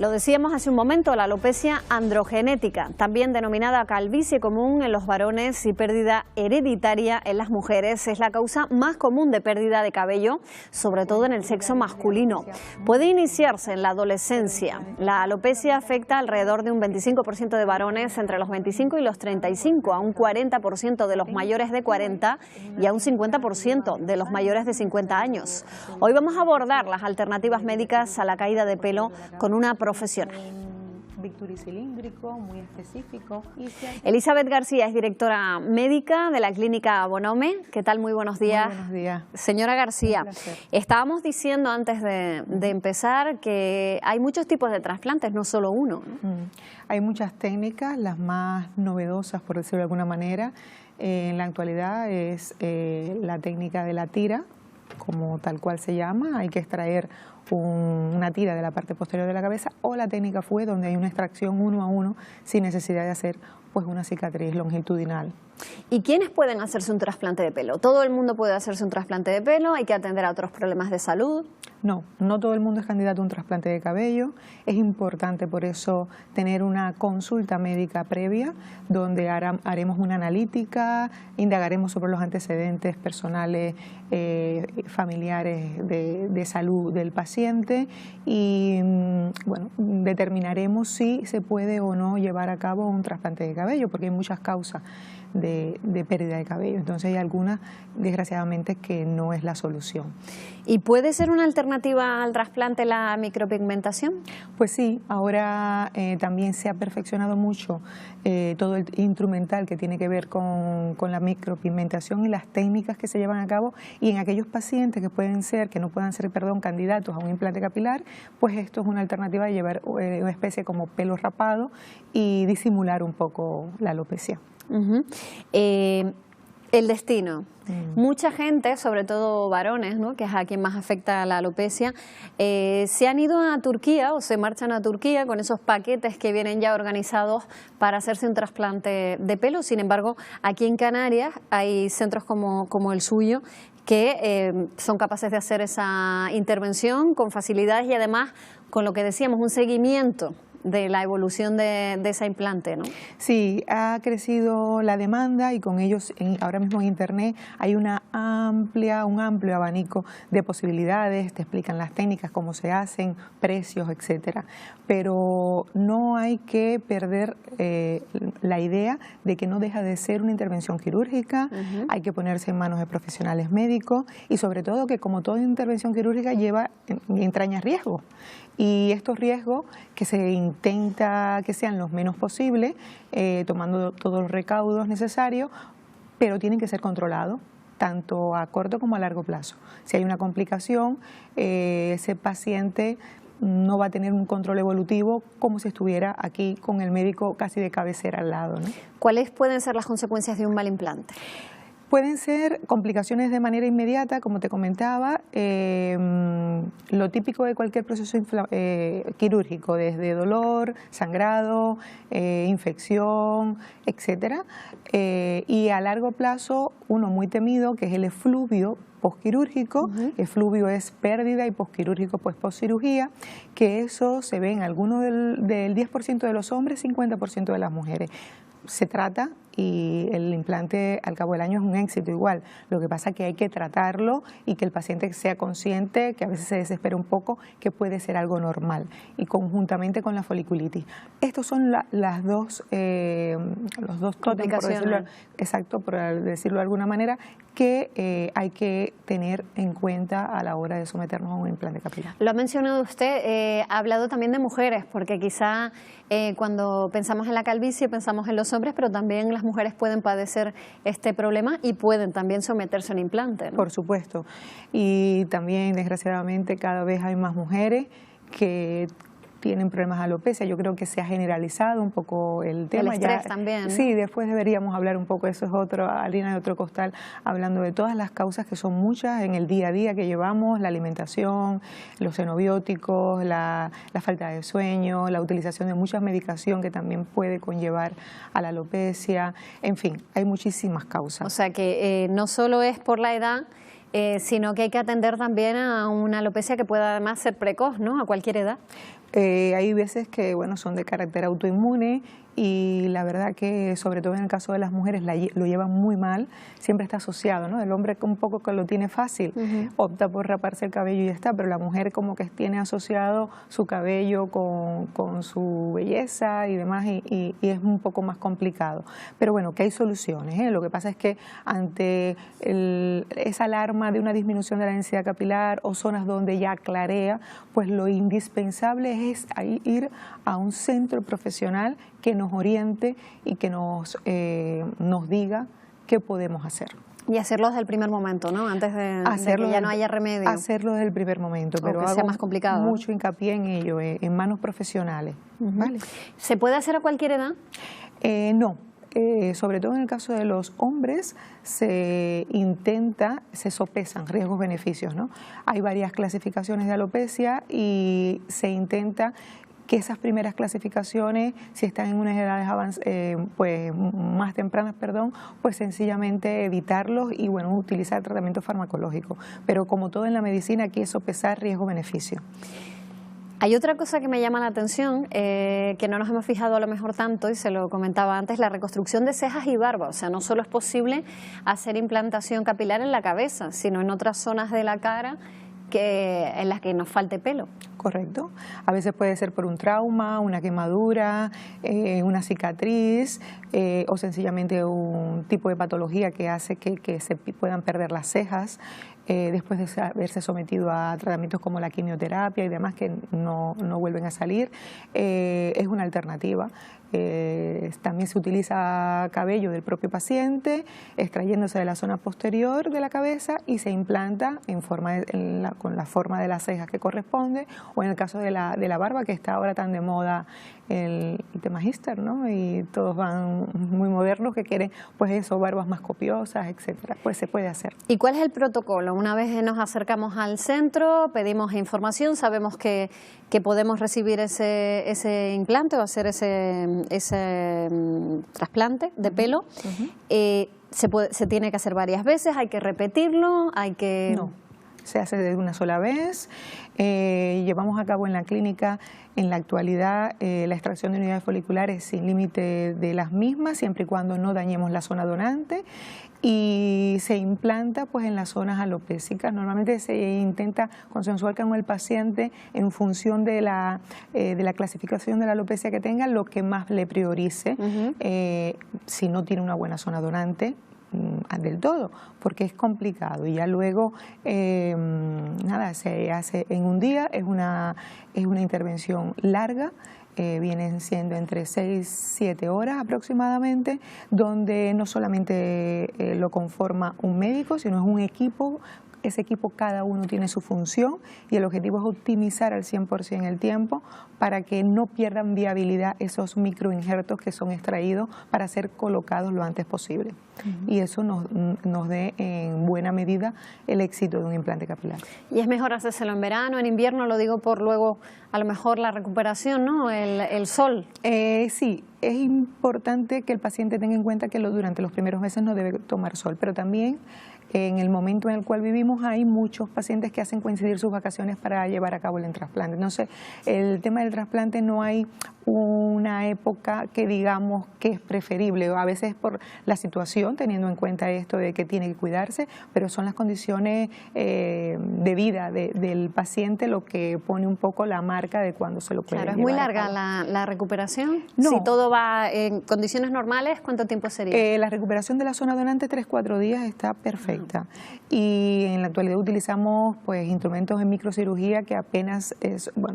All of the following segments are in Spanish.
Lo decíamos hace un momento, la alopecia androgenética, también denominada calvicie común en los varones y pérdida hereditaria en las mujeres, es la causa más común de pérdida de cabello, sobre todo en el sexo masculino. Puede iniciarse en la adolescencia. La alopecia afecta alrededor de un 25% de varones entre los 25 y los 35, a un 40% de los mayores de 40 y a un 50% de los mayores de 50 años. Hoy vamos a abordar las alternativas médicas a la caída de pelo con una profesional. Bicturicilíndrico muy específico. Elizabeth García es directora médica de la clínica Bonhome. ¿Qué tal? Muy buenos días. Muy buenos días. Señora García, estábamos diciendo antes de empezar que hay muchos tipos de trasplantes, no solo uno, ¿no? Hay muchas técnicas, las más novedosas, por decirlo de alguna manera, en la actualidad es la técnica de la tira, como tal cual se llama. Hay que extraer una tira de la parte posterior de la cabeza, o la técnica FUE, donde hay una extracción uno a uno sin necesidad de hacer pues una cicatriz longitudinal. ¿Y quiénes pueden hacerse un trasplante de pelo? ¿Todo el mundo puede hacerse un trasplante de pelo? ¿Hay que atender a otros problemas de salud? No, no todo el mundo es candidato a un trasplante de cabello. Es importante por eso tener una consulta médica previa donde haremos una analítica, indagaremos sobre los antecedentes personales, familiares de salud del paciente y bueno, determinaremos si se puede o no llevar a cabo un trasplante de cabello, porque hay muchas causas de pérdida de cabello. Entonces hay algunas, desgraciadamente, que no es la solución. ¿Y puede ser una alternativa al trasplante la micropigmentación? Pues sí, ahora también se ha perfeccionado mucho todo el instrumental que tiene que ver con la micropigmentación y las técnicas que se llevan a cabo, y en aquellos pacientes que no puedan ser, candidatos a un implante capilar, pues esto es una alternativa de llevar una especie como pelo rapado y disimular un poco la alopecia. El destino. Mucha gente, sobre todo varones, ¿no?, que es a quien más afecta la alopecia, se han ido a Turquía o se marchan a Turquía con esos paquetes que vienen ya organizados para hacerse un trasplante de pelo. Sin embargo, aquí en Canarias hay centros como el suyo que son capaces de hacer esa intervención con facilidades y además, con lo que decíamos, un seguimiento de la evolución de ese implante, ¿no? Sí, ha crecido la demanda y con ellos ahora mismo en Internet hay un amplio abanico de posibilidades, te explican las técnicas, cómo se hacen, precios, etcétera. Pero no hay que perder la idea de que no deja de ser una intervención quirúrgica, hay que ponerse en manos de profesionales médicos y sobre todo que, como toda intervención quirúrgica, entraña riesgos. Y estos riesgos que se intenta que sean los menos posibles, tomando todos los recaudos necesarios, pero tienen que ser controlados, tanto a corto como a largo plazo. Si hay una complicación, ese paciente no va a tener un control evolutivo como si estuviera aquí con el médico casi de cabecera al lado, ¿no? ¿Cuáles pueden ser las consecuencias de un mal implante? Pueden ser complicaciones de manera inmediata, como te comentaba, lo típico de cualquier proceso quirúrgico, desde dolor, sangrado, infección, etcétera. Y a largo plazo, uno muy temido, que es el efluvio posquirúrgico. Efluvio es pérdida y posquirúrgico pues poscirugía, que eso se ve en algunos del 10% de los hombres, 50% de las mujeres. Se trata y el implante al cabo del año es un éxito igual. Lo que pasa es que hay que tratarlo y que el paciente sea consciente, que a veces se desespera un poco, que puede ser algo normal, y conjuntamente con la foliculitis. Estos son los dos tótems, por decirlo de alguna manera, que hay que tener en cuenta a la hora de someternos a un implante capilar. Lo ha mencionado usted, ha hablado también de mujeres, porque quizá cuando pensamos en la calvicie pensamos en los hombres, pero también las mujeres pueden padecer este problema y pueden también someterse a un implante, ¿no? Por supuesto. Y también, desgraciadamente, cada vez hay más mujeres que tienen problemas de alopecia. Yo creo que se ha generalizado un poco el tema. El estrés también, ¿no? Sí, después deberíamos hablar un poco, eso es harina de otro costal, hablando de todas las causas, que son muchas en el día a día que llevamos: la alimentación, los xenobióticos, la falta de sueño, la utilización de mucha medicación que también puede conllevar a la alopecia. En fin, hay muchísimas causas. O sea que no solo es por la edad, sino que hay que atender también a una alopecia que pueda además ser precoz, ¿no?, a cualquier edad. Hay veces que, bueno, son de carácter autoinmune y la verdad que, sobre todo en el caso de las mujeres, lo llevan muy mal. Siempre está asociado, ¿no? El hombre un poco que lo tiene fácil, opta por raparse el cabello y ya está, pero la mujer como que tiene asociado su cabello con su belleza y demás y es un poco más complicado. Pero bueno, que hay soluciones, ¿eh? Lo que pasa es que ante esa alarma de una disminución de la densidad capilar o zonas donde ya clarea, pues lo indispensable es ir a un centro profesional que nos oriente y que nos diga qué podemos hacer. Y hacerlo desde el primer momento, ¿no? Antes de que ya no haya remedio. Hacerlo desde el primer momento, pero que sea más complicado. Mucho hincapié en ello, en manos profesionales. ¿Vale? ¿Se puede hacer a cualquier edad? No. Sobre todo en el caso de los hombres se sopesan riesgos-beneficios, ¿no? Hay varias clasificaciones de alopecia y se intenta que esas primeras clasificaciones, si están en unas edades pues más tempranas, pues sencillamente evitarlos y bueno, utilizar tratamiento farmacológico. Pero como todo en la medicina, aquí es sopesar riesgo-beneficio. Hay otra cosa que me llama la atención, que no nos hemos fijado a lo mejor tanto, y se lo comentaba antes, la reconstrucción de cejas y barba. O sea, no solo es posible hacer implantación capilar en la cabeza, sino en otras zonas de la cara en las que nos falte pelo. Correcto. A veces puede ser por un trauma, una quemadura, una cicatriz o sencillamente un tipo de patología que hace que se puedan perder las cejas después de haberse sometido a tratamientos como la quimioterapia y demás que no vuelven a salir. Es una alternativa. También se utiliza cabello del propio paciente, extrayéndose de la zona posterior de la cabeza y se implanta con la forma de las cejas que corresponde, o en el caso de la barba, que está ahora tan de moda el tema hipster, ¿no? Y todos van muy modernos que quieren, pues eso, barbas más copiosas, etcétera. Pues se puede hacer. ¿Y cuál es el protocolo? Una vez nos acercamos al centro, pedimos información, sabemos que podemos recibir ese implante o hacer ese trasplante de pelo. Se tiene que hacer varias veces, hay que repetirlo, No, se hace de una sola vez. Llevamos a cabo en la clínica en la actualidad la extracción de unidades foliculares sin límite de las mismas, siempre y cuando no dañemos la zona donante, y se implanta pues en las zonas alopécicas. Normalmente se intenta consensuar con el paciente en función de la clasificación de la alopecia que tenga, lo que más le priorice, si no tiene una buena zona donante del todo, porque es complicado y ya luego nada, se hace en un día, es una intervención larga. Vienen siendo entre 6-7 horas aproximadamente, donde no solamente lo conforma un médico, sino es un equipo. Ese equipo cada uno tiene su función y el objetivo es optimizar al 100% el tiempo para que no pierdan viabilidad esos microinjertos que son extraídos para ser colocados lo antes posible. Y eso nos dé en buena medida el éxito de un implante capilar. Y es mejor hacérselo en verano, en invierno, lo digo por luego a lo mejor la recuperación, ¿no? El sol. Sí, es importante que el paciente tenga en cuenta que durante los primeros meses no debe tomar sol, pero también en el momento en el cual vivimos hay muchos pacientes que hacen coincidir sus vacaciones para llevar a cabo el trasplante. Entonces, el tema del trasplante no hay una época que digamos que es preferible, a veces por la situación, teniendo en cuenta esto de que tiene que cuidarse, pero son las condiciones de vida del paciente lo que pone un poco la marca de cuando se lo puede llevar. Claro, ¿es muy larga la recuperación? No. Si todo va en condiciones normales, ¿cuánto tiempo sería? La recuperación de la zona donante 3-4 días está perfecta. Y en la actualidad utilizamos pues instrumentos en microcirugía que apenas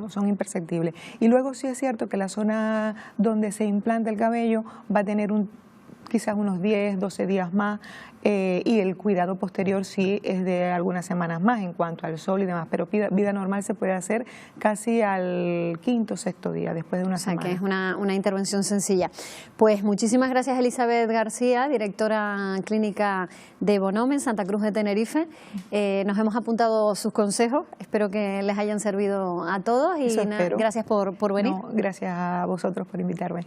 son imperceptibles. Y luego sí es cierto que la zona donde se implanta el cabello va a tener quizás unos 10-12 días más, y el cuidado posterior sí es de algunas semanas más en cuanto al sol y demás, pero vida normal se puede hacer casi al 5º o 6º día, después de una semana. O sea, que es una intervención sencilla. Pues muchísimas gracias, Elizabeth García, directora clínica de Bonhome en Santa Cruz de Tenerife. Nos hemos apuntado sus consejos, espero que les hayan servido a todos y gracias por venir. No, gracias a vosotros por invitarme.